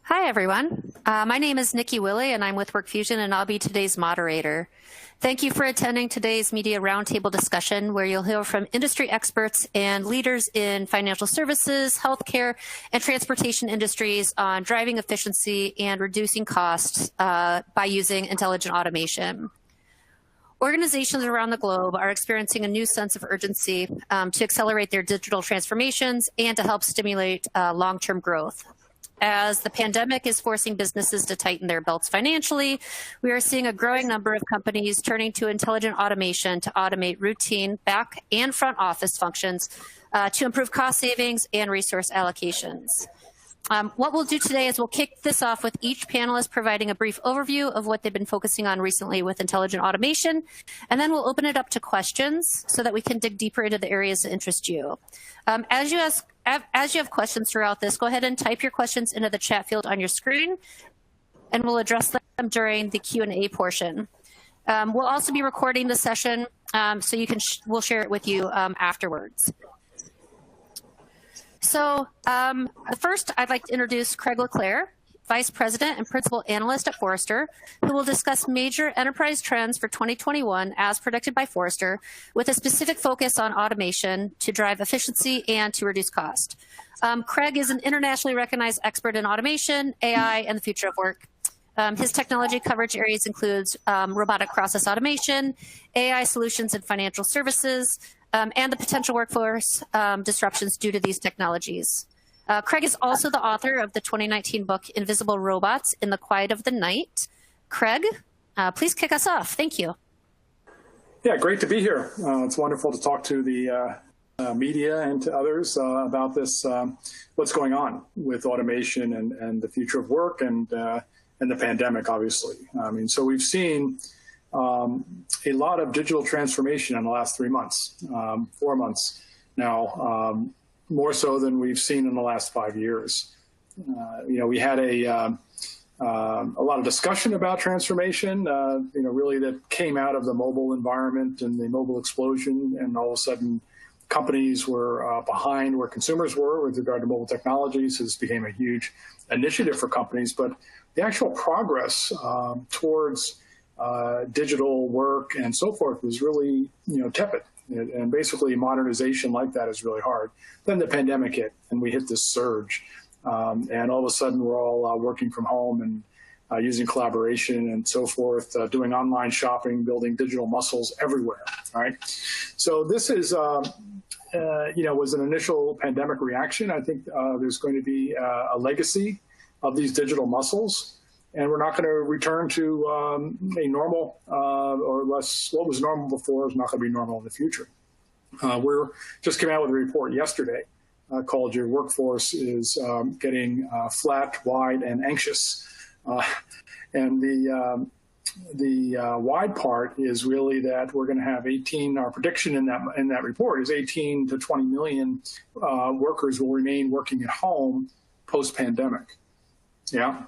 Hi, everyone. My name is Nikki Willey, and I'm with WorkFusion, and I'll be today's moderator. Thank you for attending today's media roundtable discussion, where you'll hear from industry experts and leaders in financial services, healthcare, and transportation industries on driving efficiency and reducing costs by using intelligent automation. Organizations around the globe are experiencing a new sense of urgency to accelerate their digital transformations and to help stimulate long-term growth. As the pandemic is forcing businesses to tighten their belts financially, we are seeing a growing number of companies turning to intelligent automation to automate routine back and front office functions to improve cost savings and resource allocations. What we'll do today is we'll kick this off with each panelist providing a brief overview of what they've been focusing on recently with intelligent automation, and then we'll open it up to questions so that we can dig deeper into the areas that interest you. As you have questions throughout this, go ahead and type your questions into the chat field on your screen, and we'll address them during the Q&A portion. We'll also be recording the session, so we'll share it with you afterwards. So first, I'd like to introduce Craig Leclaire, Vice President and Principal Analyst at Forrester, who will discuss major enterprise trends for 2021 as predicted by Forrester, with a specific focus on automation to drive efficiency and to reduce cost. Craig is an internationally recognized expert in automation, AI, and the future of work. His technology coverage areas includes robotic process automation, AI solutions in financial services, and the potential workforce disruptions due to these technologies. Craig is also the author of the 2019 book, Invisible Robots in the Quiet of the Night. Craig, please kick us off. Thank you. Yeah, great to be here. It's wonderful to talk to the media and to others about this, what's going on with automation and the future of work and the pandemic, obviously. I mean, so we've seen a lot of digital transformation in the last 3 months, 4 months now, more so than we've seen in the last 5 years. We had a lot of discussion about transformation, really that came out of the mobile environment and the mobile explosion, and all of a sudden companies were behind where consumers were with regard to mobile technologies. This became a huge initiative for companies, but the actual progress towards digital work and so forth was really, tepid. And basically modernization like that is really hard. Then the pandemic hit and we hit this surge. And all of a sudden we're all working from home and using collaboration and so forth, doing online shopping, building digital muscles everywhere, right? So this is, was an initial pandemic reaction. I think there's going to be a legacy of these digital muscles. And we're not going to return to a normal or less, what was normal before is not going to be normal in the future. We're just came out with a report yesterday called Your Workforce is Getting Flat, Wide, and Anxious. And the wide part is really that we're going to have our prediction in that report is 18 to 20 million workers will remain working at home post-pandemic. Yeah.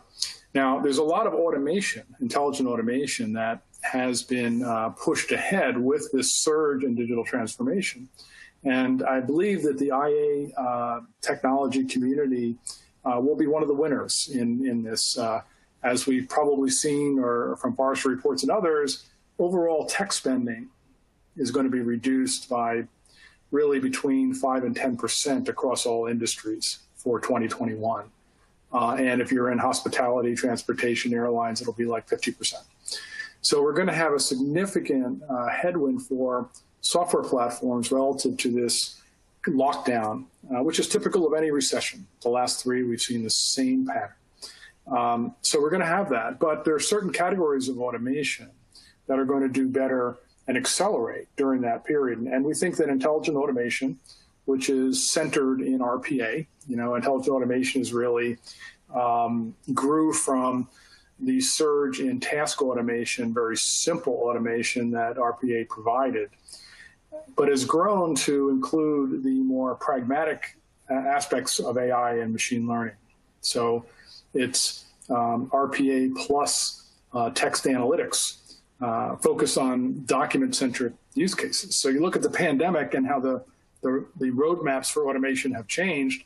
Now, there's a lot of automation, intelligent automation, that has been pushed ahead with this surge in digital transformation. And I believe that the IA technology community will be one of the winners in this. As we've probably seen, or from Forrester reports and others, overall tech spending is going to be reduced by really between 5 and 10% across all industries for 2021. And if you're in hospitality, transportation, airlines, it'll be like 50%. So we're going to have a significant headwind for software platforms relative to this lockdown, which is typical of any recession. The last 3, we've seen the same pattern. So we're going to have that. But there are certain categories of automation that are going to do better and accelerate during that period. And we think that intelligent automation, which is centered in RPA, intelligent automation is really grew from the surge in task automation, very simple automation that RPA provided, but has grown to include the more pragmatic aspects of AI and machine learning. So it's RPA plus text analytics, focus on document-centric use cases. So you look at the pandemic and how the roadmaps for automation have changed,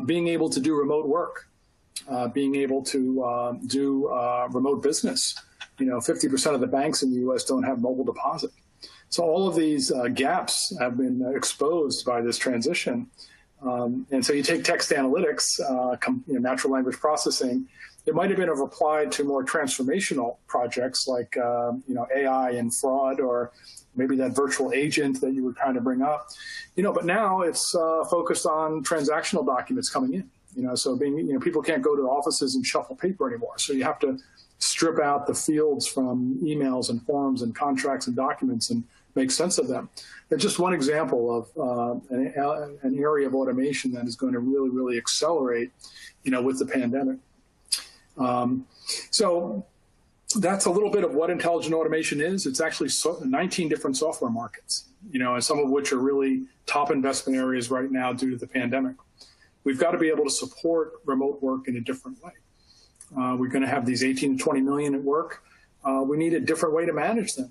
being able to do remote work being able to do remote business. 50% of the banks in the U.S. don't have mobile deposit. So all of these gaps have been exposed by this transition. And so you take text analytics, natural language processing. It might have been applied to more transformational projects like AI and fraud, or maybe that virtual agent that you were trying to bring up. But now it's focused on transactional documents coming in. So people can't go to offices and shuffle paper anymore. So you have to strip out the fields from emails and forms and contracts and documents and make sense of them. It's just one example of an area of automation that is going to really, really accelerate, with the pandemic. So that's a little bit of what intelligent automation is. It's actually 19 different software markets, and some of which are really top investment areas right now due to the pandemic. We've got to be able to support remote work in a different way. We're going to have these 18 to 20 million at work. We need a different way to manage them.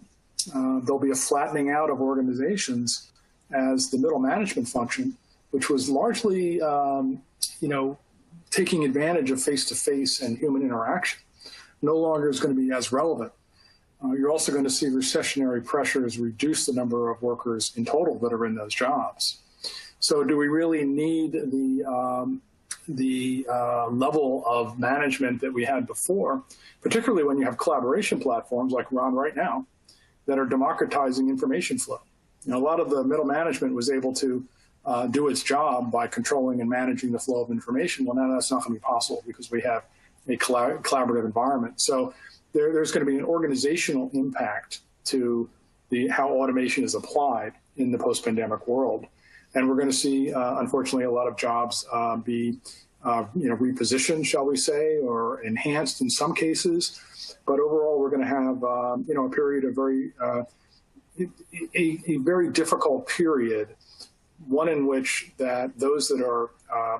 There'll be a flattening out of organizations as the middle management function, which was largely, taking advantage of face-to-face and human interaction, no longer is going to be as relevant. You're also going to see recessionary pressures reduce the number of workers in total that are in those jobs. So do we really need the level of management that we had before, particularly when you have collaboration platforms like we're on right now that are democratizing information flow? A lot of the middle management was able to do its job by controlling and managing the flow of information. Well, now that's not going to be possible because we have a collaborative environment. So there's going to be an organizational impact to how automation is applied in the post-pandemic world. And we're going to see, unfortunately, a lot of jobs be repositioned, shall we say, or enhanced in some cases. But overall, we're going to have a period of a very difficult period, one in which that those that are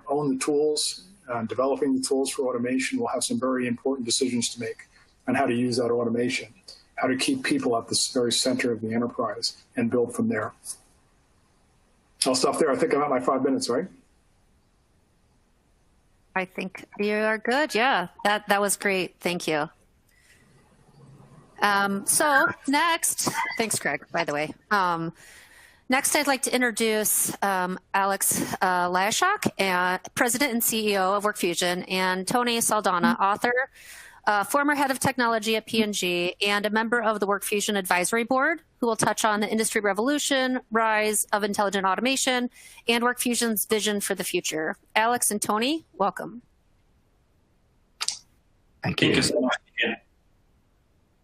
own the tools, developing the tools for automation will have some very important decisions to make on how to use that automation, how to keep people at the very center of the enterprise and build from there. I'll stop there. I think I'm at my 5 minutes, right? I think you are good. Yeah, that was great. Thank you. So next, thanks, Greg, by the way. Next, I'd like to introduce Alex Lyashok, President and CEO of WorkFusion, and Tony Saldanha, author, former head of technology at P&G, and a member of the WorkFusion Advisory Board, who will touch on the industry revolution, rise of intelligent automation, and WorkFusion's vision for the future. Alex and Tony, welcome. Thank you so much.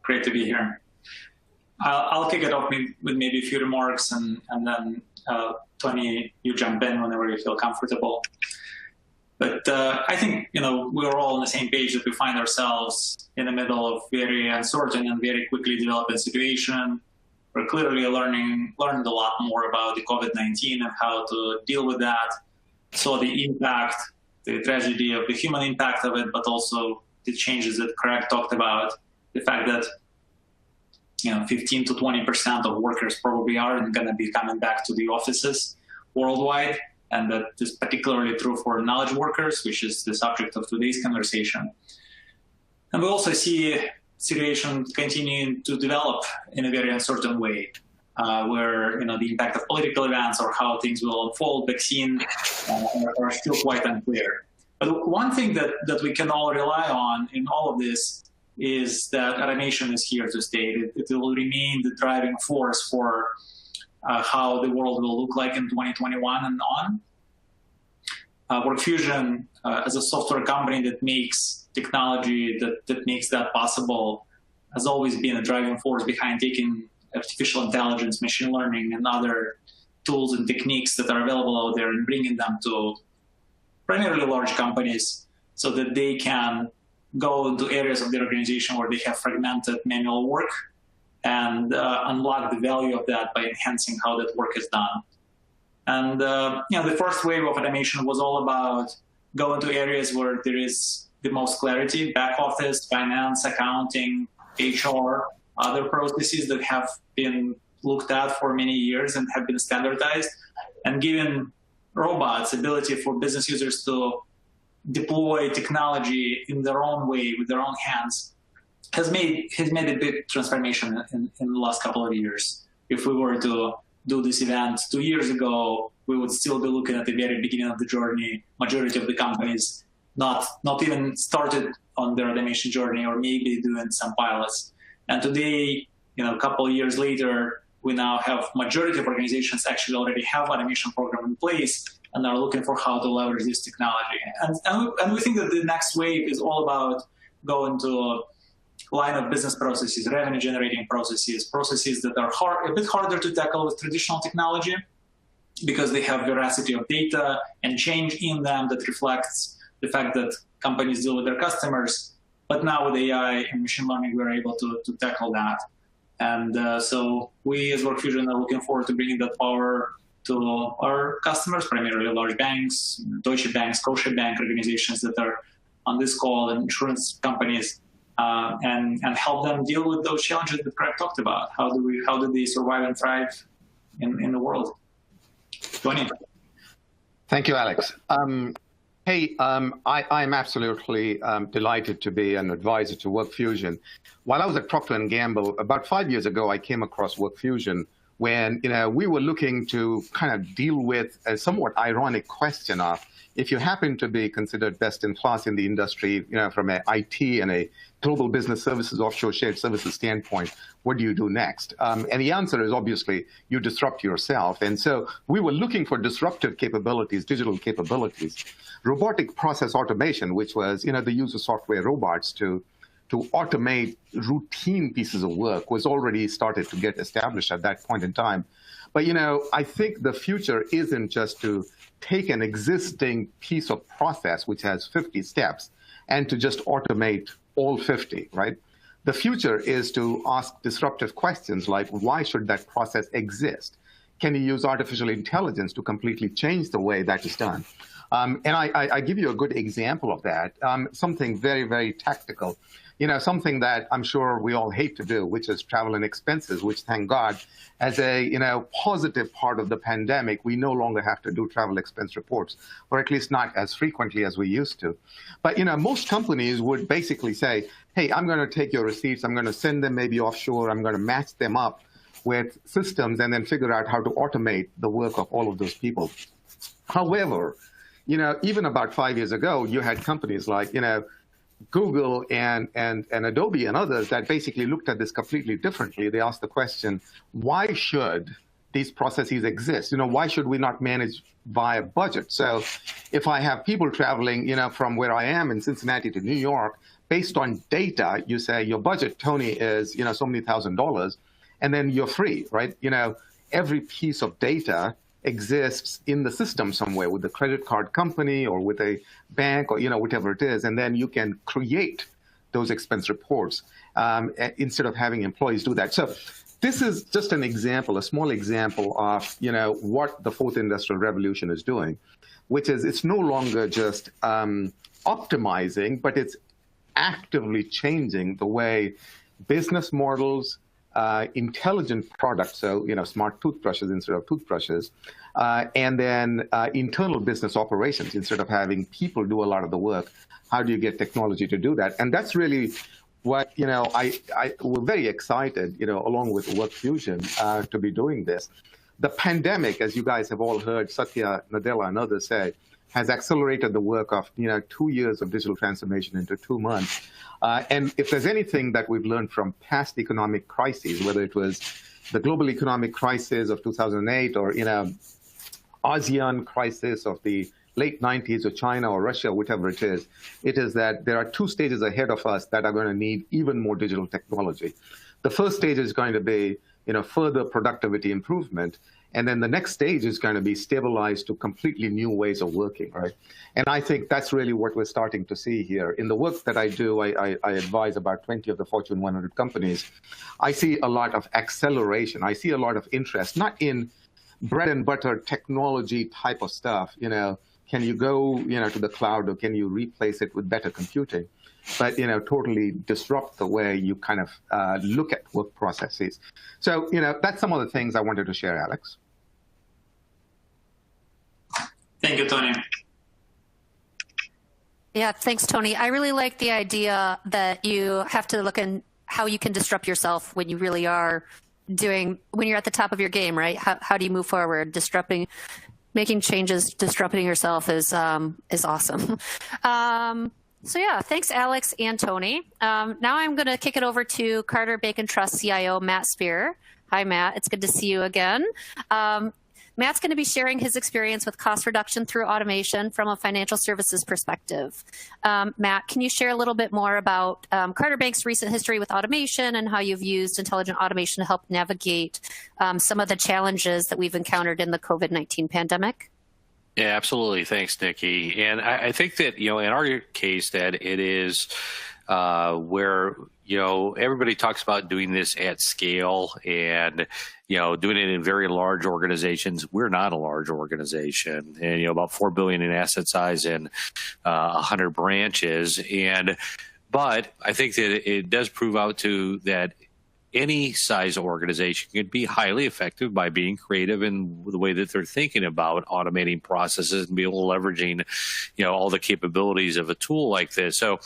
Great to be here. I'll kick it off with maybe a few remarks, and then Tony, you jump in whenever you feel comfortable. But I think we're all on the same page that we find ourselves in the middle of very uncertain and very quickly developing situation. We're clearly learned a lot more about the COVID-19 and how to deal with that. So the impact, the tragedy of the human impact of it, but also the changes that Craig talked about, the fact that 15 to 20% of workers probably aren't going to be coming back to the offices worldwide, and that is particularly true for knowledge workers, which is the subject of today's conversation. And we also see a situation continuing to develop in a very uncertain way, where the impact of political events or how things will unfold, vaccine, are still quite unclear. But one thing that we can all rely on in all of this is that automation is here to stay. It will remain the driving force for how the world will look like in 2021 and on. WorkFusion, as a software company that makes technology that makes that possible, has always been a driving force behind taking artificial intelligence, machine learning, and other tools and techniques that are available out there and bringing them to primarily large companies so that they can go into areas of the organization where they have fragmented manual work and unlock the value of that by enhancing how that work is done. And the first wave of automation was all about going to areas where there is the most clarity: back office, finance, accounting, HR, other processes that have been looked at for many years and have been standardized, and giving robots ability for business users to deploy technology in their own way, with their own hands, has made a big transformation in the last couple of years. If we were to do this event 2 years ago, we would still be looking at the very beginning of the journey. Majority of the companies not even started on their automation journey, or maybe doing some pilots. And today, a couple of years later, we now have majority of organizations actually already have automation program in place and are looking for how to leverage this technology. And we think that the next wave is all about going to line of business processes, revenue generating processes that are a bit harder to tackle with traditional technology, because they have veracity of data and change in them that reflects the fact that companies deal with their customers. But now with AI and machine learning, we're able to tackle that. And so we as WorkFusion are looking forward to bringing that power to our customers, primarily large banks, Deutsche Bank, Scotiabank organizations that are on this call, and insurance companies, and help them deal with those challenges that Craig talked about. How do they survive and thrive in the world? Tony. Thank you, Alex. I'm absolutely delighted to be an advisor to WorkFusion. While I was at Procter & Gamble, about 5 years ago, I came across WorkFusion when we were looking to kind of deal with a somewhat ironic question of, if you happen to be considered best in class in the industry, from an IT and a global business services, offshore shared services standpoint, what do you do next? And the answer is obviously you disrupt yourself. And so we were looking for disruptive capabilities, digital capabilities. Robotic process automation, which was the use of software robots to automate routine pieces of work, was already started to get established at that point in time. But I think the future isn't just to take an existing piece of process which has 50 steps and to just automate all 50, right? The future is to ask disruptive questions like, why should that process exist? Can you use artificial intelligence to completely change the way that is done? And I give you a good example of that, something very, very tactical. Something that I'm sure we all hate to do, which is travel and expenses, which, thank God, as a positive part of the pandemic, we no longer have to do travel expense reports, or at least not as frequently as we used to. But most companies would basically say, hey, I'm going to take your receipts, I'm going to send them maybe offshore, I'm going to match them up with systems, and then figure out how to automate the work of all of those people. However, even about 5 years ago, you had companies like Google and Adobe and others that basically looked at this completely differently. They asked the question, why should these processes exist? Why should we not manage via budget? So if I have people traveling, from where I am in Cincinnati to New York, based on data, you say your budget, Tony, is, so many $1,000s, and then you're free, right? Every piece of data exists in the system somewhere with the credit card company or with a bank or, whatever it is. And then you can create those expense reports instead of having employees do that. So this is just an example, a small example of, what the fourth industrial revolution is doing, which is it's no longer just optimizing, but it's actively changing the way business models, intelligent products, so smart toothbrushes instead of toothbrushes, and then internal business operations instead of having people do a lot of the work. How do you get technology to do that? And that's really what we're very excited, along with WorkFusion, to be doing this. The pandemic, as you guys have all heard Satya Nadella and others say, has accelerated the work of 2 years of digital transformation into 2 months. And if there's anything that we've learned from past economic crises, whether it was the global economic crisis of 2008 or ASEAN crisis of the late 90s or China or Russia, whatever it is that there are 2 stages ahead of us that are going to need even more digital technology. The first stage is going to be further productivity improvement. And then the next stage is going to be stabilized to completely new ways of working, right? And I think that's really what we're starting to see here. In the work that I do, I advise about 20 of the Fortune 100 companies. I see a lot of acceleration. I see a lot of interest, not in bread and butter technology type of stuff. Can you go, to the cloud, or can you replace it with better computing? But, totally disrupt the way you kind of look at work processes. So, that's some of the things I wanted to share, Alex. Thank you, Tony. Yeah, thanks, Tony. I really like the idea that you have to look in how you can disrupt yourself when you really are when you're at the top of your game, right? How do you move forward? Making changes, disrupting yourself is awesome. So yeah, thanks, Alex and Tony. Now I'm going to kick it over to Carter Bacon Trust CIO, Matt Speare. Hi, Matt. It's good to see you again. Matt's going to be sharing his experience with cost reduction through automation from a financial services perspective. Matt, can you share a little bit more about Carter Bank's recent history with automation and how you've used intelligent automation to help navigate some of the challenges that we've encountered in the COVID-19 pandemic? Yeah, absolutely. Thanks, Nikki. And I think that, in our case, that it is where, everybody talks about doing this at scale and, doing it in very large organizations. We're not a large organization, and, about 4 billion in asset size and 100 branches. But I think that it does prove out that any size organization can be highly effective by being creative in the way that they're thinking about automating processes and be able to leveraging, all the capabilities of a tool like this. So,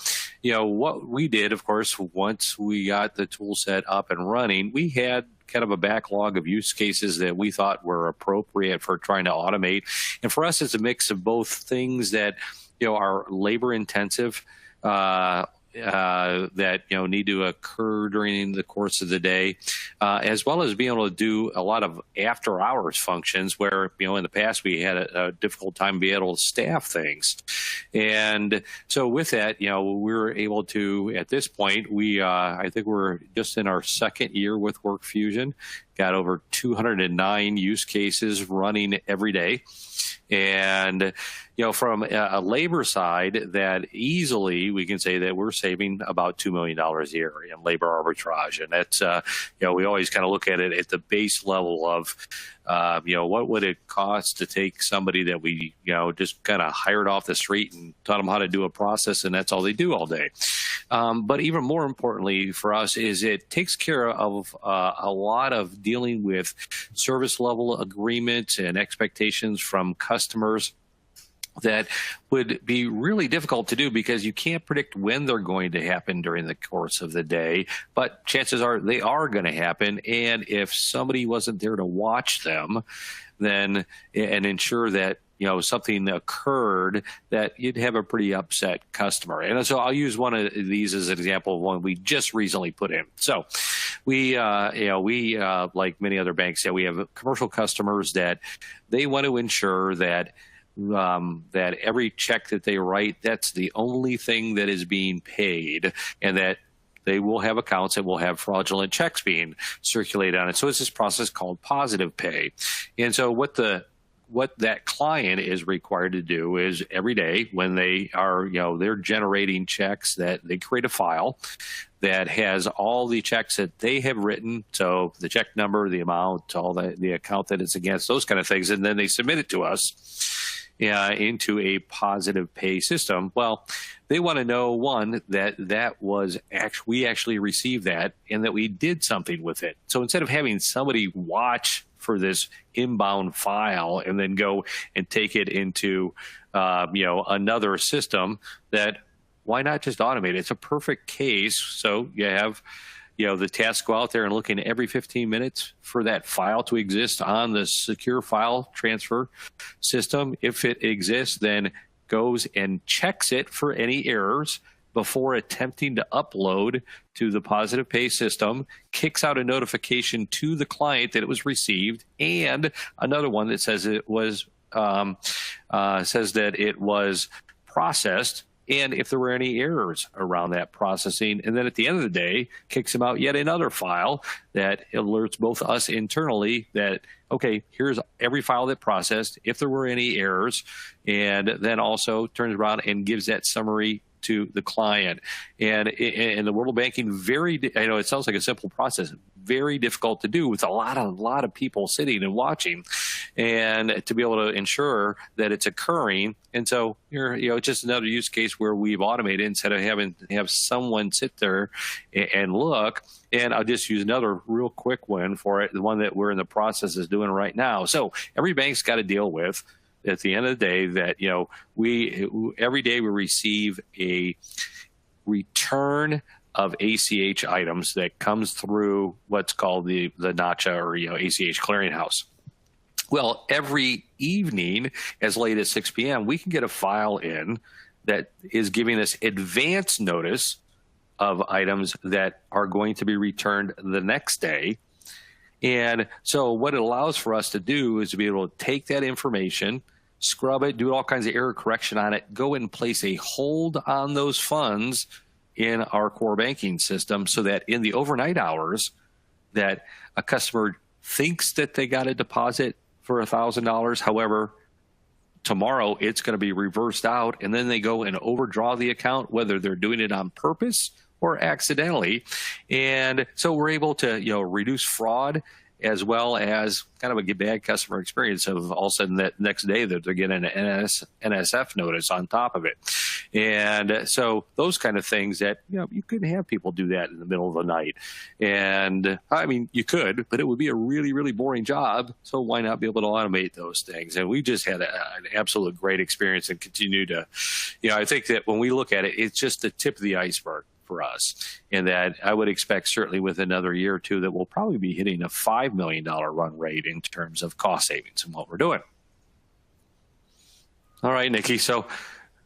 what we did, of course, once we got the tool set up and running, we had kind of a backlog of use cases that we thought were appropriate for trying to automate. And for us, it's a mix of both things that, are labor intensive, that need to occur during the course of the day, as well as being able to do a lot of after hours functions where in the past we had a difficult time being able to staff things. And so with that, we were able to, at this point, I think we're just in our second year with WorkFusion, got over 209 use cases running every day. And, from a labor side, that easily we can say that we're saving about $2 million a year in labor arbitrage. And that's, we always kind of look at it at the base level of, what would it cost to take somebody that we, just kind of hired off the street and taught them how to do a process, and that's all they do all day. But even more importantly for us is it takes care of a lot of dealing with service level agreements and expectations from customers that would be really difficult to do because you can't predict when they're going to happen during the course of the day, but chances are they are going to happen. And if somebody wasn't there to watch them, then and ensure that something occurred, that you'd have a pretty upset customer. And so I'll use one of these as an example of one we just recently put in. So we like many other banks, we have commercial customers that they want to ensure that that every check that they write, that's the only thing that is being paid, and that they will have accounts that will have fraudulent checks being circulated on it. So it's this process called positive pay. And so what that client is required to do is every day when they are, they're generating checks, that they create a file that has all the checks that they have written. So the check number, the amount, all the account that it's against, those kind of things. And then they submit it to us into a positive pay system. Well, they want to know, one, that was we actually received that and that we did something with it. So instead of having somebody watch for this inbound file and then go and take it into another system, that why not just automate it? It's a perfect case. So you have the task go out there and looking every 15 minutes for that file to exist on the secure file transfer system. If it exists, then goes and checks it for any errors before attempting to upload to the positive pay system, kicks out a notification to the client that it was received, and another one that says it was processed, and if there were any errors around that processing. And then at the end of the day, kicks them out yet another file that alerts both us internally that, okay, here's every file that processed, if there were any errors, and then also turns around and gives that summary to the client. And in the world of banking, I know it sounds like a simple process, very difficult to do with a lot of people sitting and watching, and to be able to ensure that it's occurring. And so it's just another use case where we've automated instead of having to have someone sit there and look. And I'll just use another real quick one for it, the one that we're in the process of doing right now. So every bank's got to deal with at the end of the day that, every day we receive a return of ACH items that comes through what's called the NACHA or ACH clearinghouse. Well, every evening, as late as 6 p.m., we can get a file in that is giving us advance notice of items that are going to be returned the next day. And so what it allows for us to do is to be able to take that information, scrub it, do all kinds of error correction on it, go and place a hold on those funds in our core banking system so that in the overnight hours that a customer thinks that they got a deposit for $1,000. However, tomorrow it's going to be reversed out, and then they go and overdraw the account, whether they're doing it on purpose or accidentally. And so we're able to, reduce fraud as well as kind of a bad customer experience of all of a sudden that next day that they're getting an NSF notice on top of it. And so those kind of things that, you couldn't have people do that in the middle of the night. And I mean, you could, but it would be a really, really boring job. So why not be able to automate those things? And we just had an absolute great experience and continue to, I think that when we look at it, it's just the tip of the iceberg for us, and that I would expect certainly with another year or two that we'll probably be hitting a $5 million run rate in terms of cost savings and what we're doing. All right, Nikki. So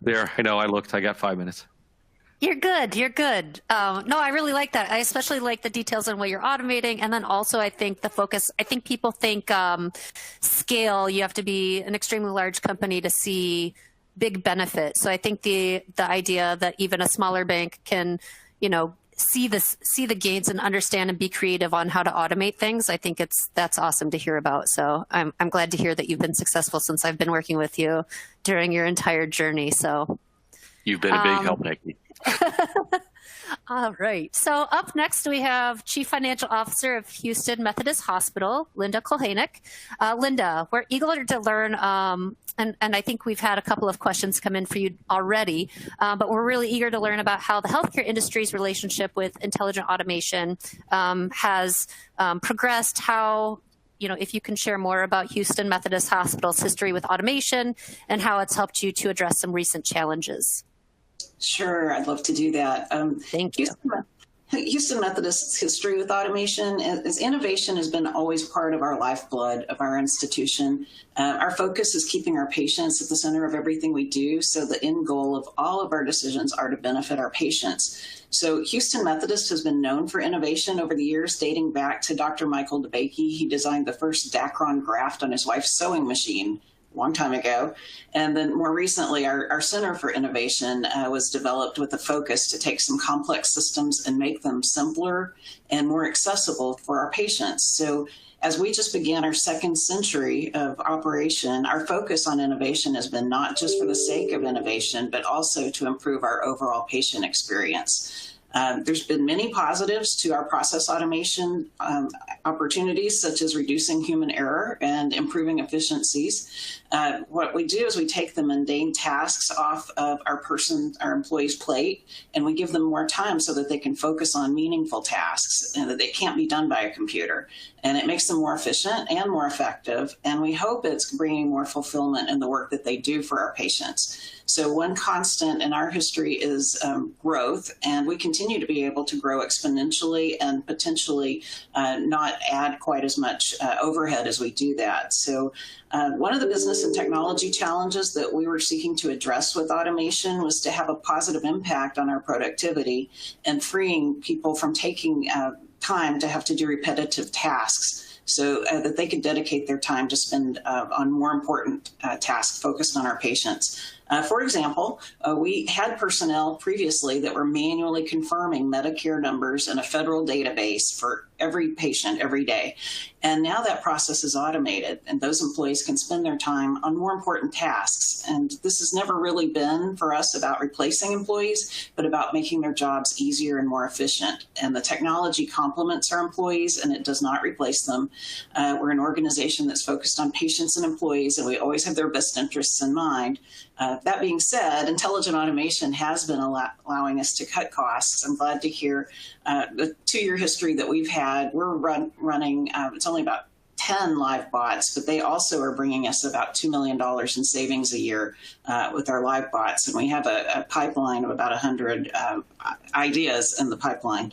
there, I got 5 minutes. You're good. No, I really like that. I especially like the details on what you're automating. And then also I think the focus, I think people think scale, you have to be an extremely large company to see big benefit. So I think the idea that even a smaller bank can, see the gains and understand and be creative on how to automate things. I think that's awesome to hear about. So I'm glad to hear that you've been successful since I've been working with you during your entire journey. So you've been a big help, Nikki. All right. So up next, we have Chief Financial Officer of Houston Methodist Hospital, Linda Kolhanik. Linda, we're eager to learn, and I think we've had a couple of questions come in for you already, but we're really eager to learn about how the healthcare industry's relationship with intelligent automation has progressed, how, if you can share more about Houston Methodist Hospital's history with automation and how it's helped you to address some recent challenges. Sure, I'd love to do that. Thank you. Houston Methodist's history with automation is innovation has been always part of our lifeblood of our institution. Our focus is keeping our patients at the center of everything we do, so the end goal of all of our decisions are to benefit our patients. So Houston Methodist has been known for innovation over the years, dating back to Dr. Michael DeBakey. He designed the first Dacron graft on his wife's sewing machine a long time ago. And then more recently, our Center for Innovation was developed with a focus to take some complex systems and make them simpler and more accessible for our patients. So as we just began our second century of operation, our focus on innovation has been not just for the sake of innovation, but also to improve our overall patient experience. There's been many positives to our process automation opportunities, such as reducing human error and improving efficiencies. What we do is we take the mundane tasks off of our employees' plate, and we give them more time so that they can focus on meaningful tasks and that they can't be done by a computer. And it makes them more efficient and more effective, and we hope it's bringing more fulfillment in the work that they do for our patients. So one constant in our history is growth, and we continue to be able to grow exponentially and potentially not add quite as much overhead as we do that. So one of the business and technology challenges that we were seeking to address with automation was to have a positive impact on our productivity and freeing people from taking time to have to do repetitive tasks, so that they could dedicate their time to spend on more important tasks focused on our patients. For example, we had personnel previously that were manually confirming Medicare numbers in a federal database for every patient every day. And now that process is automated, and those employees can spend their time on more important tasks. And this has never really been for us about replacing employees, but about making their jobs easier and more efficient. And the technology complements our employees, and it does not replace them. We're an organization that's focused on patients and employees, and we always have their best interests in mind. That being said, intelligent automation has been allowing us to cut costs. I'm glad to hear the 2-year history that we've had. We're running, it's only about 10 live bots, but they also are bringing us about $2 million in savings a year with our live bots. And we have a pipeline of about 100 ideas in the pipeline.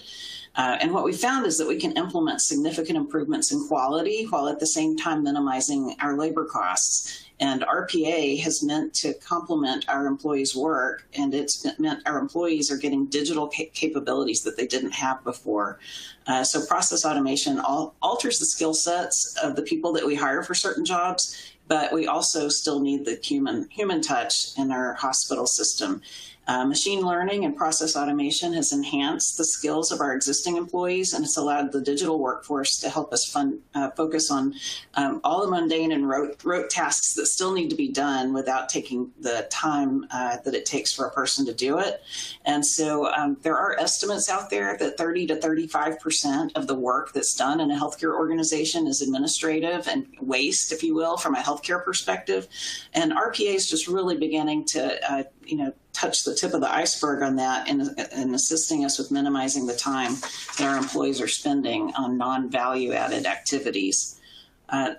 And what we found is that we can implement significant improvements in quality while at the same time minimizing our labor costs. And RPA has meant to complement our employees' work, and it's meant our employees are getting digital capabilities that they didn't have before. So process automation alters the skill sets of the people that we hire for certain jobs, but we also still need the human touch in our hospital system. Machine learning and process automation has enhanced the skills of our existing employees, and it's allowed the digital workforce to help us focus on all the mundane and rote tasks that still need to be done without taking the time that it takes for a person to do it. And so there are estimates out there that 30 to 35% of the work that's done in a healthcare organization is administrative and waste, if you will, from a healthcare perspective. And RPA is just really beginning to touch the tip of the iceberg on that and assisting us with minimizing the time that our employees are spending on non-value added activities.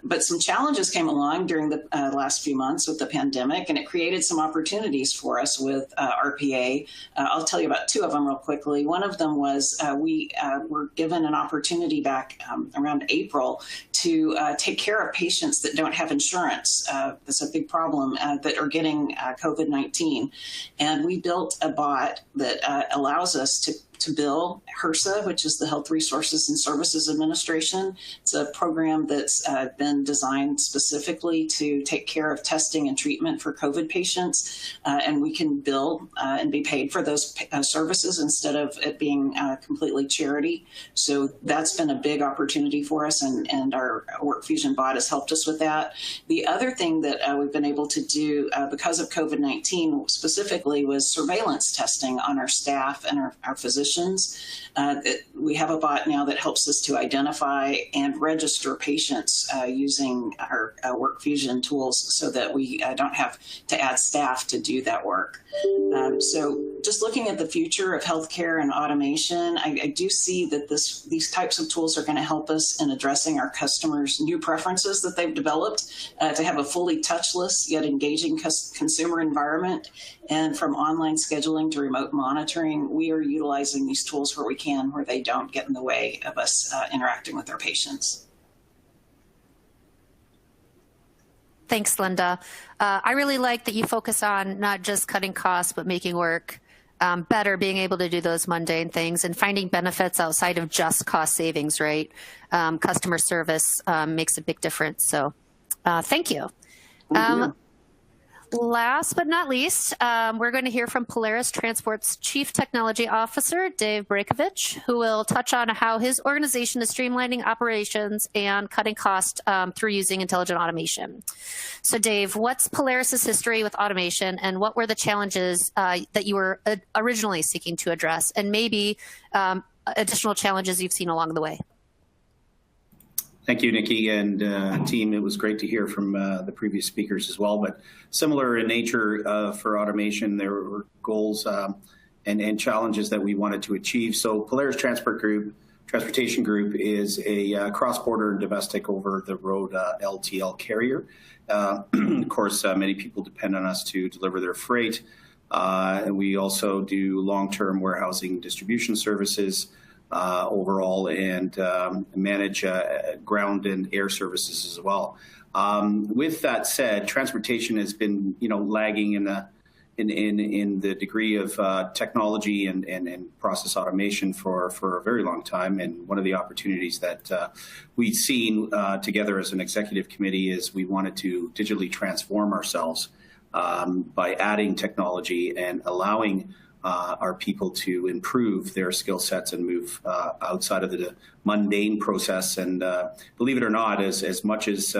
But some challenges came along during the last few months with the pandemic, and it created some opportunities for us with RPA. I'll tell you about two of them real quickly. One of them was we were given an opportunity back around April to take care of patients that don't have insurance. That's a big problem that are getting COVID-19. And we built a bot that allows us to bill HRSA, which is the Health Resources and Services Administration. It's a program that's been designed specifically to take care of testing and treatment for COVID patients. And we can bill and be paid for those services instead of it being completely charity. So that's been a big opportunity for us, and our WorkFusion bot has helped us with that. The other thing that we've been able to do because of COVID-19 specifically was surveillance testing on our staff and our physicians. We have a bot now that helps us to identify and register patients using our WorkFusion tools so that we don't have to add staff to do that work. So just looking at the future of healthcare and automation, I do see that these types of tools are going to help us in addressing our customers' new preferences that they've developed to have a fully touchless yet engaging consumer environment. And from online scheduling to remote monitoring, we are utilizing these tools where we can, where they don't get in the way of us interacting with our patients. Thanks, Linda. I really like that you focus on not just cutting costs, but making work better, being able to do those mundane things and finding benefits outside of just cost savings, right? Customer service makes a big difference. So thank you. Last but not least, we're going to hear from Polaris Transport's Chief Technology Officer, Dave Breckovich, who will touch on how his organization is streamlining operations and cutting costs through using intelligent automation. So Dave, what's Polaris's history with automation, and what were the challenges that you were originally seeking to address, and maybe additional challenges you've seen along the way? Thank you, Nikki and team. It was great to hear from the previous speakers as well. But similar in nature for automation, there were goals and challenges that we wanted to achieve. So Polaris Transportation Group is a cross-border and domestic over-the-road LTL carrier. Of course, many people depend on us to deliver their freight. And we also do long-term warehousing distribution services overall, and manage ground and air services as well. With that said, transportation has been, lagging in the degree of technology and process automation for a very long time. And one of the opportunities that we've seen together as an executive committee is we wanted to digitally transform ourselves by adding technology and allowing our people to improve their skill sets and move outside of the mundane process. And believe it or not, as much as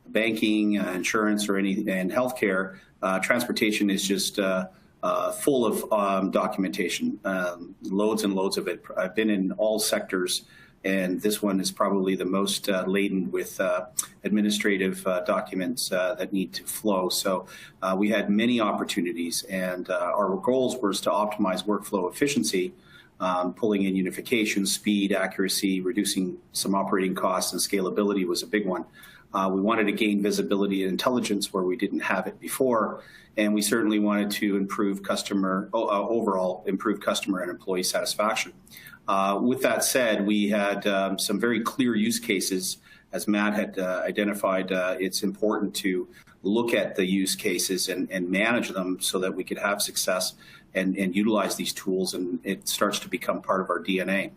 banking, insurance, and healthcare, transportation is just full of documentation, loads and loads of it. I've been in all sectors, and this one is probably the most laden with administrative documents that need to flow. So we had many opportunities, and our goals was to optimize workflow efficiency pulling in unification, speed, accuracy, reducing some operating costs, and scalability was a big one. We wanted to gain visibility and intelligence where we didn't have it before, and we certainly wanted to improve overall improve customer and employee satisfaction. With that said, we had some very clear use cases. As Matt had identified, it's important to look at the use cases and manage them so that we could have success and utilize these tools, and it starts to become part of our DNA.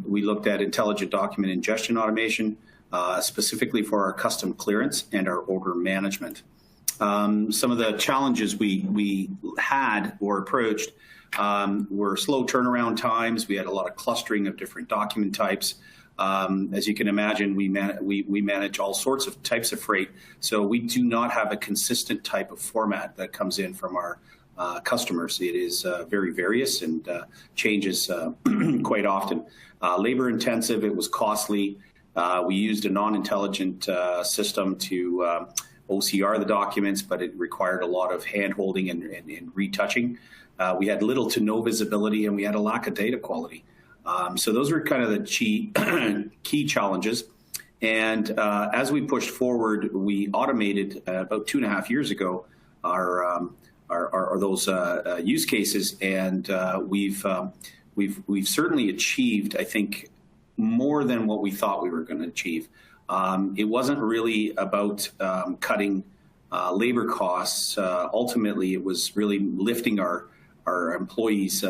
We looked at intelligent document ingestion automation, specifically for our custom clearance and our order management. Some of the challenges we had or approached were slow turnaround times. We had a lot of clustering of different document types. As you can imagine, we manage all sorts of types of freight, so we do not have a consistent type of format that comes in from our customers. It is very various and changes quite often. Labor intensive, it was costly. We used a non-intelligent system to OCR the documents, but it required a lot of hand-holding and retouching. We had little to no visibility, and we had a lack of data quality. So those were kind of the key challenges. And as we pushed forward, we automated about 2.5 years ago those use cases, and we've certainly achieved, I think, more than what we thought we were going to achieve. It wasn't really about cutting labor costs. Ultimately, it was really lifting our employees'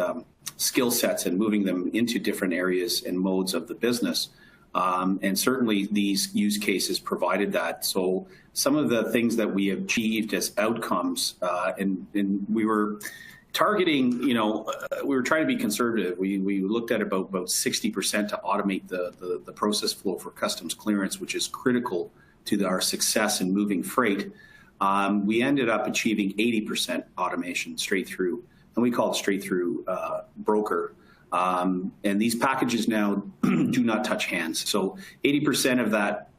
skill sets and moving them into different areas and modes of the business. And certainly these use cases provided that. So some of the things that we achieved as outcomes, and we were targeting, we were trying to be conservative. We looked at about 60% to automate the process flow for customs clearance, which is critical to our success in moving freight. We ended up achieving 80% automation straight through, and we call it straight through broker. And these packages now do not touch hands. So 80% of that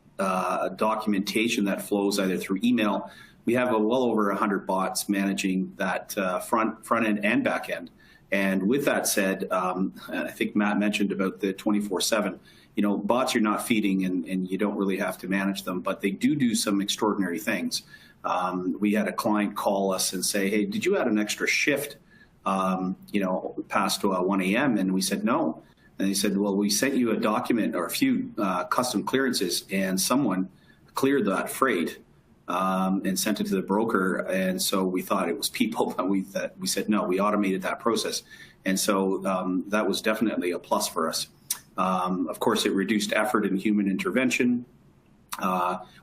documentation that flows either through email, we have well over 100 bots managing that front end and back end. And with that said, I think Matt mentioned about the 24/7. Bots you're not feeding, and you don't really have to manage them, but they do some extraordinary things. We had a client call us and say, "Hey, did you add an extra shift past 1 a.m.? And we said, no. And he said, well, we sent you a document or a few custom clearances, and someone cleared that freight and sent it to the broker. And so we thought it was people, but we said, no, we automated that process. And so that was definitely a plus for us. Of course, it reduced effort and human intervention.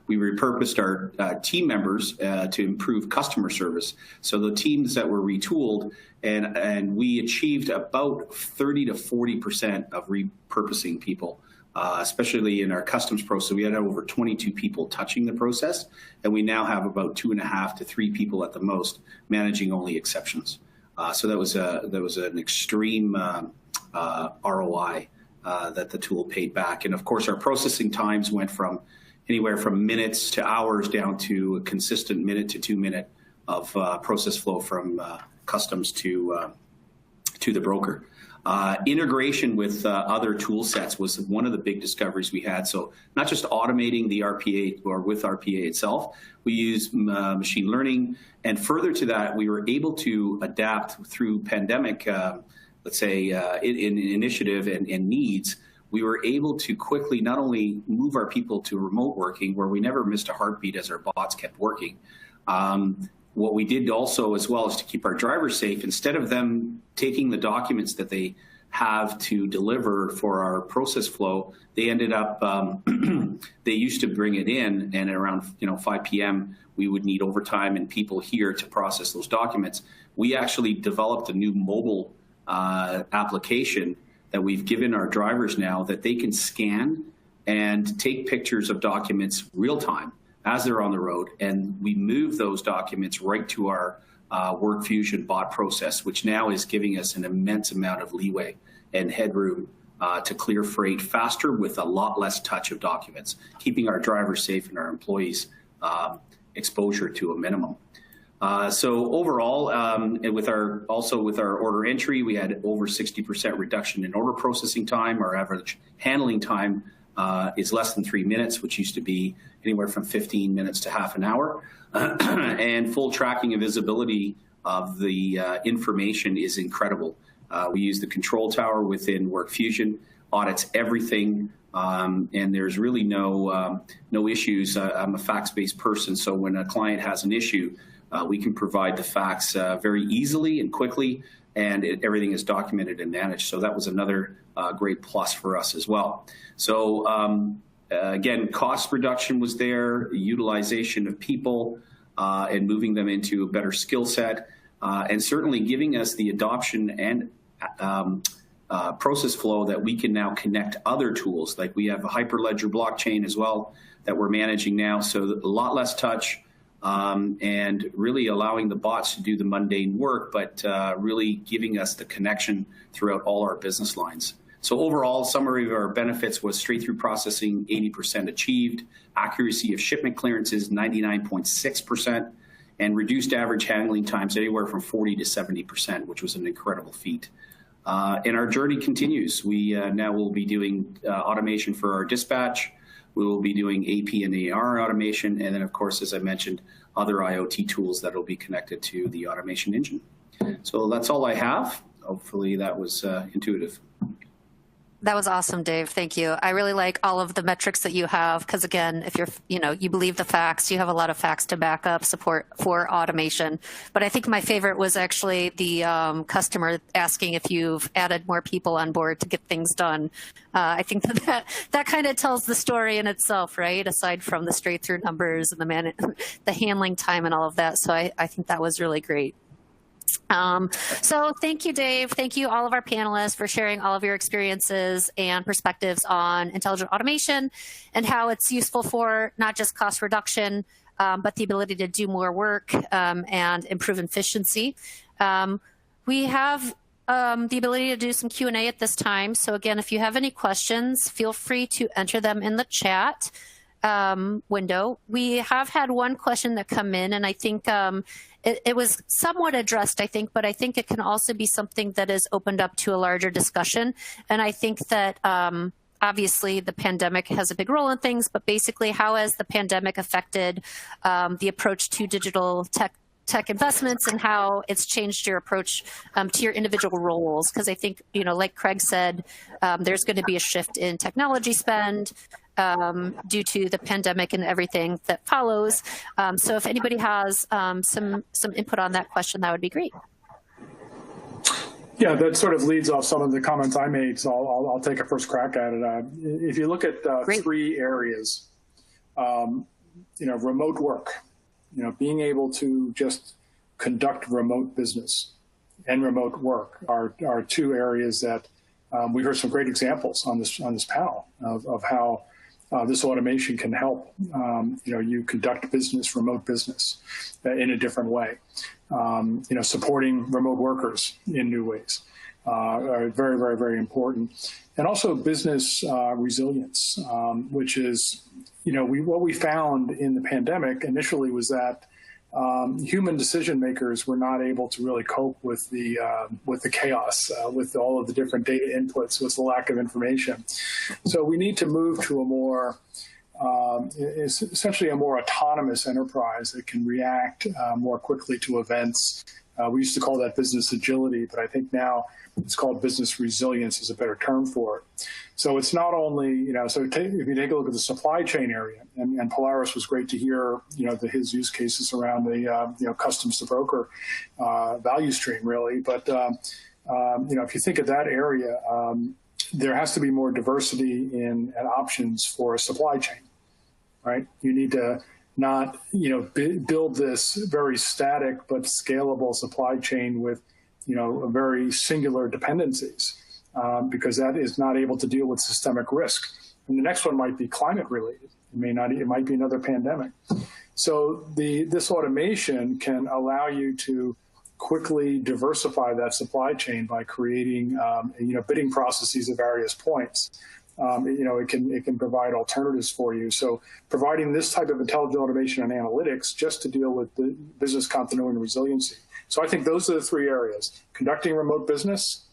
We repurposed our team members to improve customer service. So the teams that were retooled, and we achieved about 30 to 40% of repurposing people, especially in our customs process. We had over 22 people touching the process, and we now have about 2.5 to 3 people at the most managing only exceptions. So that was an extreme ROI that the tool paid back. And of course, our processing times went from anywhere from minutes to hours down to a consistent minute to 2 minute of process flow from customs to the broker. Integration with other tool sets was one of the big discoveries we had. So not just automating the RPA or with RPA itself, we use machine learning. And further to that, we were able to adapt through pandemic, let's say, in initiative and needs. We were able to quickly not only move our people to remote working, where we never missed a heartbeat as our bots kept working. What we did also as well is to keep our drivers safe. Instead of them taking the documents that they have to deliver for our process flow, they ended up, they used to bring it in, and around 5 p.m. we would need overtime and people here to process those documents. We actually developed a new mobile application that we've given our drivers now that they can scan and take pictures of documents real time as they're on the road. And we move those documents right to our WorkFusion bot process, which now is giving us an immense amount of leeway and headroom to clear freight faster with a lot less touch of documents, keeping our drivers safe and our employees exposure to a minimum. So overall, and with our order entry, we had over 60% reduction in order processing time. Our average handling time is less than 3 minutes, which used to be anywhere from 15 minutes to half an hour. And full tracking and visibility of the information is incredible. We use the control tower within WorkFusion, audits everything, and there's really no issues. I'm a facts-based person, so when a client has an issue, we can provide the facts very easily and quickly, and everything is documented and managed. So that was another great plus for us as well. So again, cost reduction was there, utilization of people, and moving them into a better skill set, and certainly giving us the adoption and process flow that we can now connect other tools. Like we have a Hyperledger blockchain as well that we're managing now, so a lot less touch, and really allowing the bots to do the mundane work, but really giving us the connection throughout all our business lines. So overall, summary of our benefits was straight-through processing, 80% achieved, accuracy of shipment clearances, 99.6%, and reduced average handling times anywhere from 40 to 70%, which was an incredible feat. And our journey continues. We now will be doing automation for our dispatch. We will be doing AP and AR automation, and then, of course, as I mentioned, other IoT tools that will be connected to the automation engine. So that's all I have. Hopefully that was intuitive. That was awesome, Dave. Thank you. I really like all of the metrics that you have because, again, if you believe the facts, you have a lot of facts to back up support for automation. But I think my favorite was actually the customer asking if you've added more people on board to get things done. I think that kind of tells the story in itself, right? Aside from the straight through numbers and the handling time and all of that. So I think that was really great. So thank you, Dave. Thank you, all of our panelists, for sharing all of your experiences and perspectives on intelligent automation and how it's useful for not just cost reduction, but the ability to do more work and improve efficiency. We have the ability to do some Q&A at this time. So again, if you have any questions, feel free to enter them in the chat window. We have had one question that come in, and I think it was somewhat addressed, I think, but I think it can also be something that is opened up to a larger discussion. And I think that obviously the pandemic has a big role in things, but basically how has the pandemic affected the approach to digital tech investments and how it's changed your approach to your individual roles? Because I think, like Craig said, there's going to be a shift in technology spend due to the pandemic and everything that follows. So if anybody has some input on that question, that would be great. Yeah, that sort of leads off some of the comments I made, so I'll take a first crack at it. If you look at three areas, remote work, being able to just conduct remote business and remote work are two areas that we heard some great examples on this panel of how this automation can help you conduct business, remote business, in a different way. Supporting remote workers in new ways are very, very, very important. And also business resilience, which is, what we found in the pandemic initially was that human decision makers were not able to really cope with the chaos, with all of the different data inputs, with the lack of information. So we need to move to a more, essentially a more autonomous enterprise that can react more quickly to events. We used to call that business agility, but I think now it's called business resilience is a better term for it. So it's not only, if you take a look at the supply chain area, and Polaris was great to hear, his use cases around the, customs to broker value stream, really. But, if you think of that area, there has to be more diversity in options for a supply chain, right? You need to not, build this very static but scalable supply chain with, very singular dependencies, because that is not able to deal with systemic risk. And the next one might be climate related. It might be another pandemic. So this automation can allow you to quickly diversify that supply chain by creating, bidding processes at various points it can provide alternatives for you. So providing this type of intelligent automation and analytics just to deal with the business continuity and resiliency. So I think those are the three areas: conducting remote business,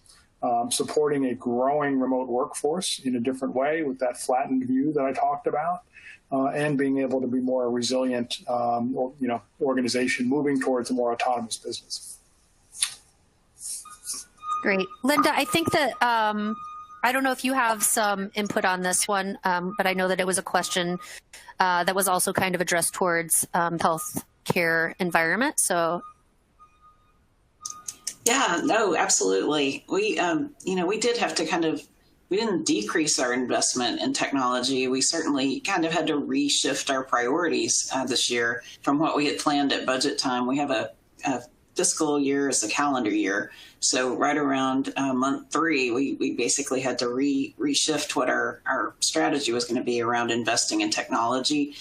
supporting a growing remote workforce in a different way with that flattened view that I talked about, and being able to be more resilient, organization moving towards a more autonomous business. Great. Linda, I think that, I don't know if you have some input on this one, but I know that it was a question that was also kind of addressed towards health care environment. So. Yeah, no, absolutely. We did have to we didn't decrease our investment in technology. We certainly kind of had to reshift our priorities this year from what we had planned at budget time. We have a fiscal year as a calendar year. So right around month 3, we basically had to reshift what our strategy was going to be around investing in technology.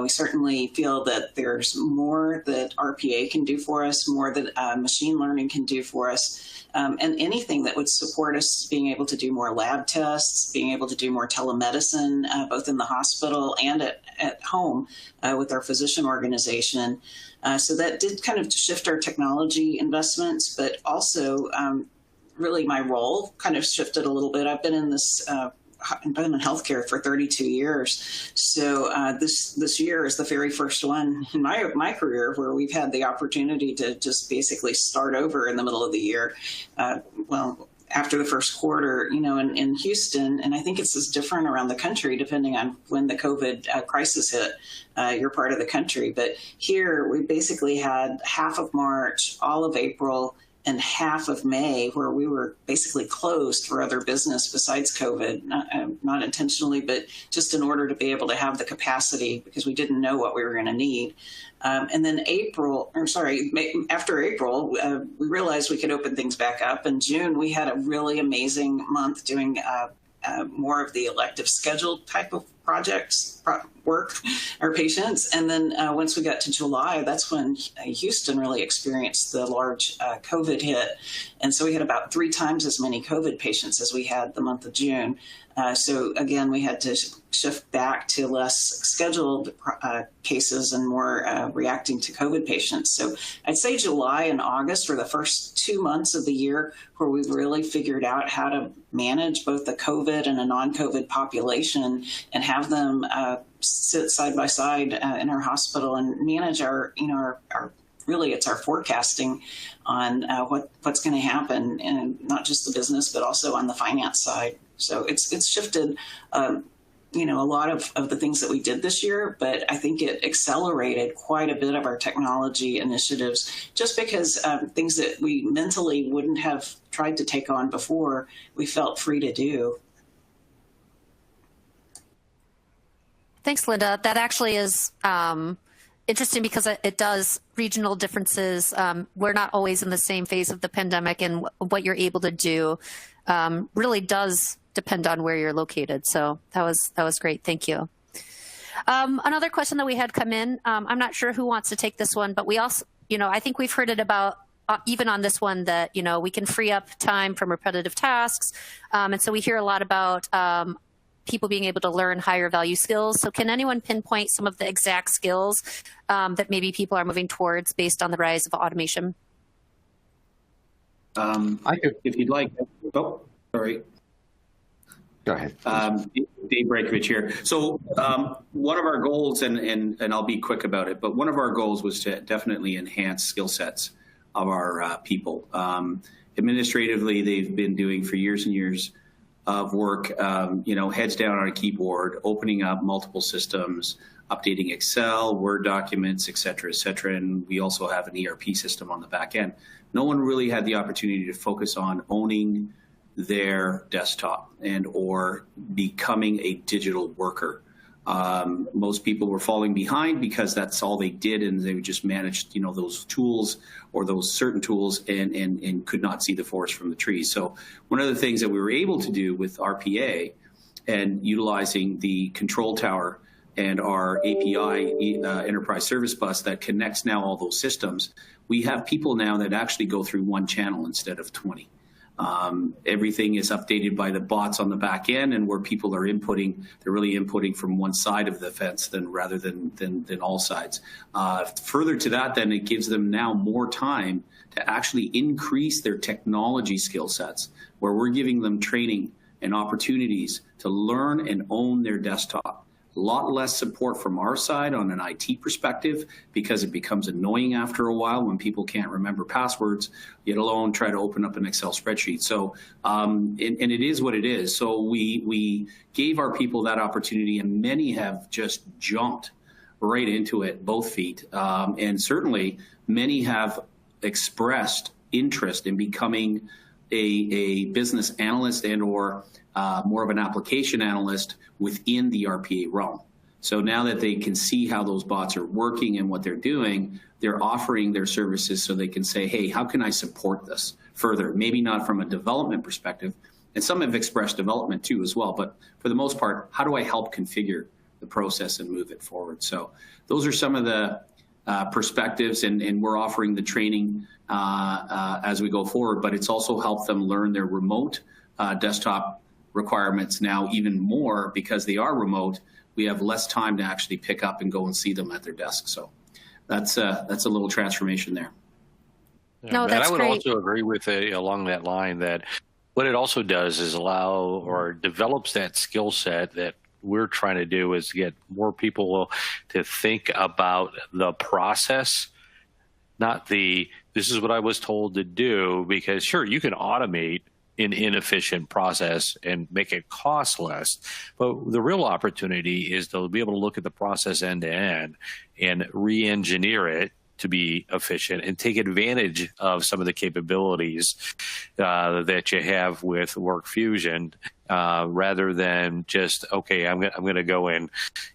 We certainly feel that there's more that RPA can do for us, more that machine learning can do for us, and anything that would support us being able to do more lab tests, being able to do more telemedicine, both in the hospital and at home with our physician organization. So that did kind of shift our technology investments, but also really my role kind of shifted a little bit. I've been in healthcare for 32 years. So this year is the very first one in my career where we've had the opportunity to just basically start over in the middle of the year. After the first quarter, in Houston, and I think it's as different around the country depending on when the COVID crisis hit your part of the country. But here we basically had half of March, all of April, and half of May where we were basically closed for other business besides COVID, not intentionally, but just in order to be able to have the capacity because we didn't know what we were going to need. And then after April, we realized we could open things back up. In June, we had a really amazing month doing more of the elective scheduled type of work, our patients. And then once we got to July, that's when Houston really experienced the large COVID hit. And so we had about 3 times as many COVID patients as we had the month of June. So again, we had to shift back to less scheduled cases and more reacting to COVID patients. So I'd say July and August were the first 2 months of the year where we really figured out how to manage both the COVID and a non-COVID population and have them sit side by side in our hospital and manage our really it's our forecasting on what's going to happen, and not just the business, but also on the finance side. So it's shifted, a lot of the things that we did this year, but I think it accelerated quite a bit of our technology initiatives just because things that we mentally wouldn't have tried to take on before, we felt free to do. Thanks, Linda. That actually is interesting because it does regional differences. We're not always in the same phase of the pandemic, and what you're able to do really does depend on where you're located. So that was great. Thank you. Another question that we had come in, I'm not sure who wants to take this one, but we also, I think we've heard it about even on this one that, we can free up time from repetitive tasks. And so we hear a lot about people being able to learn higher value skills. So can anyone pinpoint some of the exact skills that maybe people are moving towards based on the rise of automation? I could, if you'd like. Oh, sorry. Go ahead. Dave Breckovich here. So one of our goals, and I'll be quick about it, but one of our goals was to definitely enhance skill sets of our people. Administratively, they've been doing for years and years of work, heads down on a keyboard, opening up multiple systems, updating Excel, Word documents, et cetera, and we also have an ERP system on the back end. No one really had the opportunity to focus on owning their desktop and or becoming a digital worker. Most people were falling behind because that's all they did, and they just managed, those tools or those certain tools and could not see the forest from the trees. So one of the things that we were able to do with RPA and utilizing the control tower and our API enterprise service bus that connects now all those systems, we have people now that actually go through one channel instead of 20. Everything is updated by the bots on the back end, and where people are inputting, they're really inputting from one side of the fence rather than all sides. Further to that, then it gives them now more time to actually increase their technology skill sets, where we're giving them training and opportunities to learn and own their desktop. A lot less support from our side on an IT perspective, because it becomes annoying after a while when people can't remember passwords, yet alone try to open up an Excel spreadsheet. So, and it is what it is. So we gave our people that opportunity, and many have just jumped right into it, both feet. And certainly many have expressed interest in becoming a business analyst and or more of an application analyst within the RPA realm. So now that they can see how those bots are working and what they're doing, they're offering their services so they can say, hey, how can I support this further? Maybe not from a development perspective, and some have expressed development too as well, but for the most part, how do I help configure the process and move it forward? So those are some of the perspectives, and we're offering the training as we go forward, but it's also helped them learn their remote desktop requirements now even more, because they are remote. We have less time to actually pick up and go and see them at their desk. So that's a little transformation there. No, that's and I would great. also agree with it along that line, that what it also does is allow or develops that skill set that we're trying to do, is get more people to think about the process, not the, this is what I was told to do, because sure, you can automate an inefficient process and make it cost less. But the real opportunity is to be able to look at the process end to end and re-engineer it to be efficient and take advantage of some of the capabilities that you have with WorkFusion, rather than just, okay, I'm going to go and,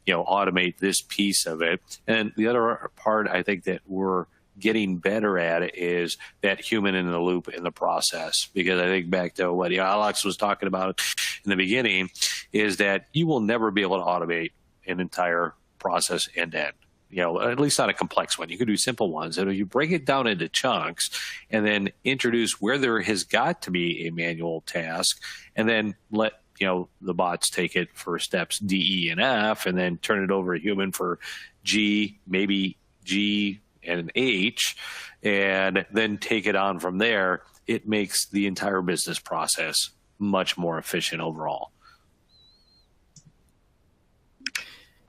automate this piece of it. And the other part I think that we're getting better at is that human in the loop in the process, because I think back to what Alex was talking about in the beginning, is that you will never be able to automate an entire process end to end. At least not a complex one. You can do simple ones. And if you break it down into chunks and then introduce where there has got to be a manual task, and then let the bots take it for steps D, E, and F, and then turn it over to human for G, maybe G and H, and then take it on from there, it makes the entire business process much more efficient overall.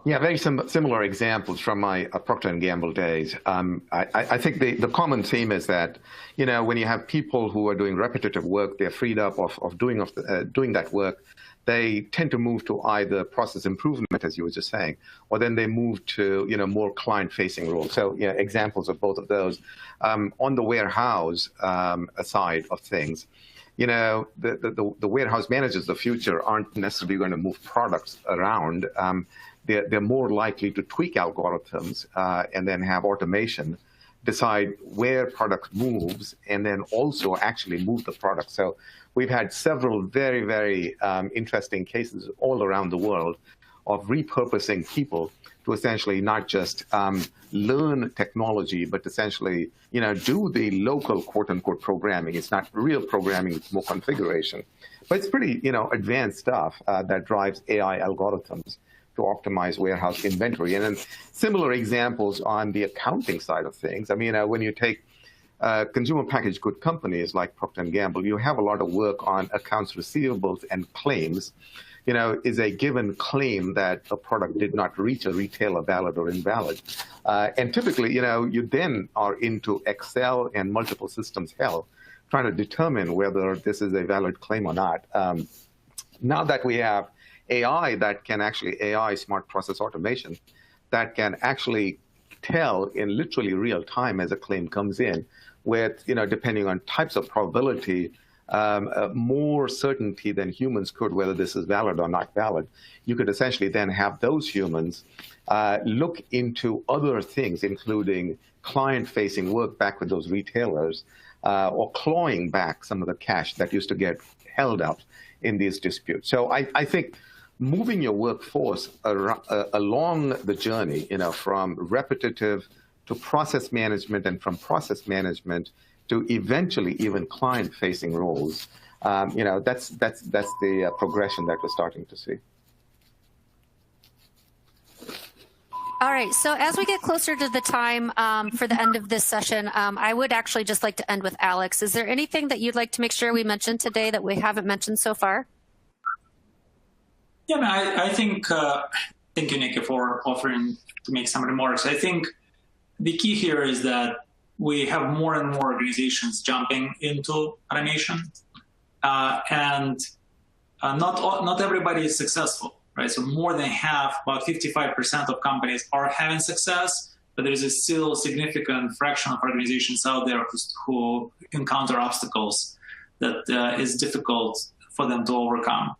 Yeah, very similar examples from my Procter & Gamble days. I think the common theme is that, when you have people who are doing repetitive work, they're freed up of doing that work. They tend to move to either process improvement, as you were just saying, or then they move to more client-facing roles. So examples of both of those. On the warehouse side of things, the warehouse managers of the future aren't necessarily going to move products around. They're more likely to tweak algorithms and then have automation decide where product moves, and then also actually move the product. So we've had several very, very interesting cases all around the world of repurposing people to essentially not just learn technology, but essentially, do the local quote unquote programming. It's not real programming, it's more configuration. But it's pretty, advanced stuff that drives AI algorithms to optimize warehouse inventory. And then similar examples on the accounting side of things. I mean, when you take consumer packaged good companies like Procter & Gamble, you have a lot of work on accounts receivables and claims. Is a given claim that a product did not reach a retailer, valid or invalid. And typically, you then are into Excel and multiple systems hell, trying to determine whether this is a valid claim or not. Now that we have AI that can actually, AI smart process automation, that can actually tell in literally real time as a claim comes in with, depending on types of probability, more certainty than humans could whether this is valid or not valid. You could essentially then have those humans look into other things, including client-facing work back with those retailers, or clawing back some of the cash that used to get held up in these disputes. So I think moving your workforce along the journey, from repetitive to process management, and from process management to eventually even client-facing roles. That's the progression that we're starting to see. All right, so as we get closer to the time for the end of this session, I would actually just like to end with Alex. Is there anything that you'd like to make sure we mention today that we haven't mentioned so far? Yeah, I think, thank you, Nikki, for offering to make some remarks. I think the key here is that we have more and more organizations jumping into automation, and not everybody is successful. Right, so more than half, about 55% of companies are having success, but there is still a significant fraction of organizations out there who encounter obstacles that is difficult for them to overcome.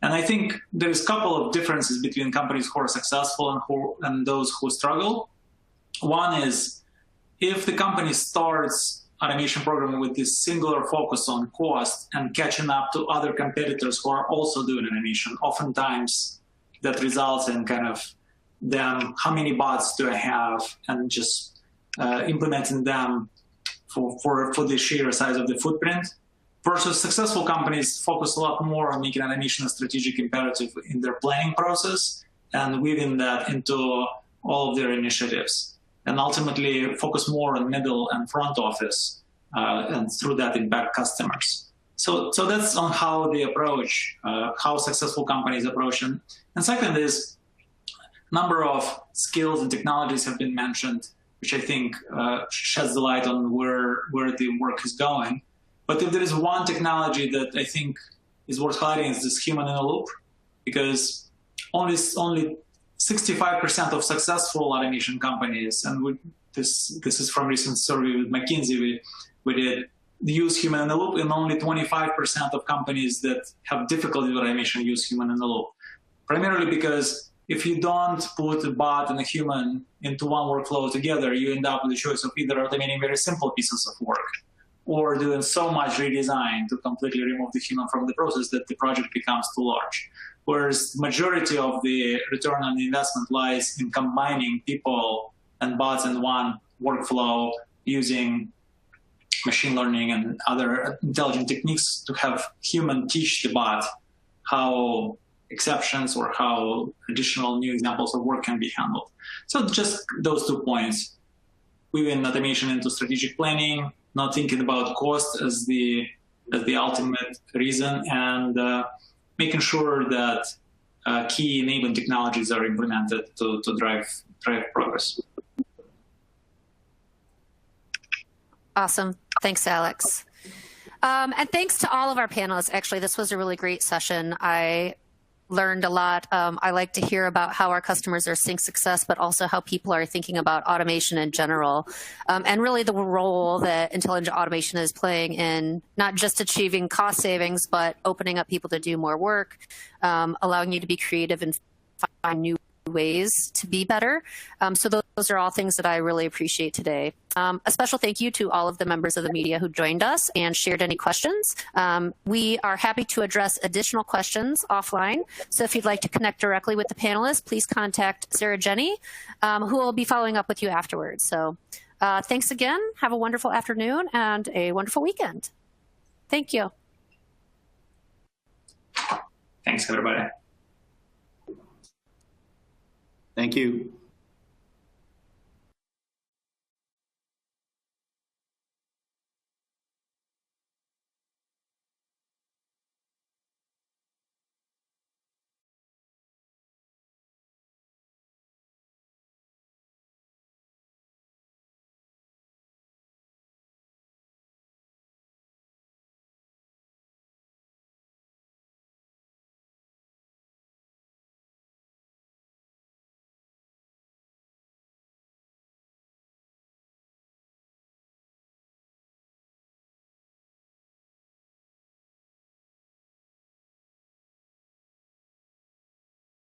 And I think there's a couple of differences between companies who are successful and those who struggle. One is if the company starts automation program with this singular focus on cost and catching up to other competitors who are also doing automation, oftentimes that results in kind of them, how many bots do I have, and just implementing them for the sheer size of the footprint. Versus successful companies focus a lot more on making automation a strategic imperative in their planning process and weaving that into all of their initiatives, and ultimately focus more on middle and front office, and through that impact customers. So that's on how they approach, how successful companies approach. And second is number of skills and technologies have been mentioned, which I think sheds the light on where the work is going. But if there is one technology that I think is worth highlighting, is this human in the loop, because only 65% of successful automation companies, and this is from recent survey with McKinsey, we did use human in the loop, and only 25% of companies that have difficulty with automation use human in the loop. Primarily because if you don't put a bot and a human into one workflow together, you end up with the choice of either automating very simple pieces of work or doing so much redesign to completely remove the human from the process that the project becomes too large. Whereas the majority of the return on the investment lies in combining people and bots in one workflow using machine learning and other intelligent techniques to have human teach the bot how exceptions or how additional new examples of work can be handled. So just those 2 points. Weaving automation into strategic planning, not thinking about cost as the ultimate reason, and making sure that key enabling technologies are implemented to drive progress. Awesome. Thanks, Alex. And thanks to all of our panelists. Actually, this was a really great session. I learned a lot. I like to hear about how our customers are seeing success, but also how people are thinking about automation in general, and really the role that intelligent automation is playing in not just achieving cost savings, but opening up people to do more work, allowing you to be creative and find new ways to be better. So those are all things that I really appreciate today. A special thank you to all of the members of the media who joined us and shared any questions. We are happy to address additional questions offline. So if you'd like to connect directly with the panelists, please contact Sarah Jenny, who will be following up with you afterwards. So thanks again. Have a wonderful afternoon and a wonderful weekend. Thank you. Thanks, everybody. Thank you.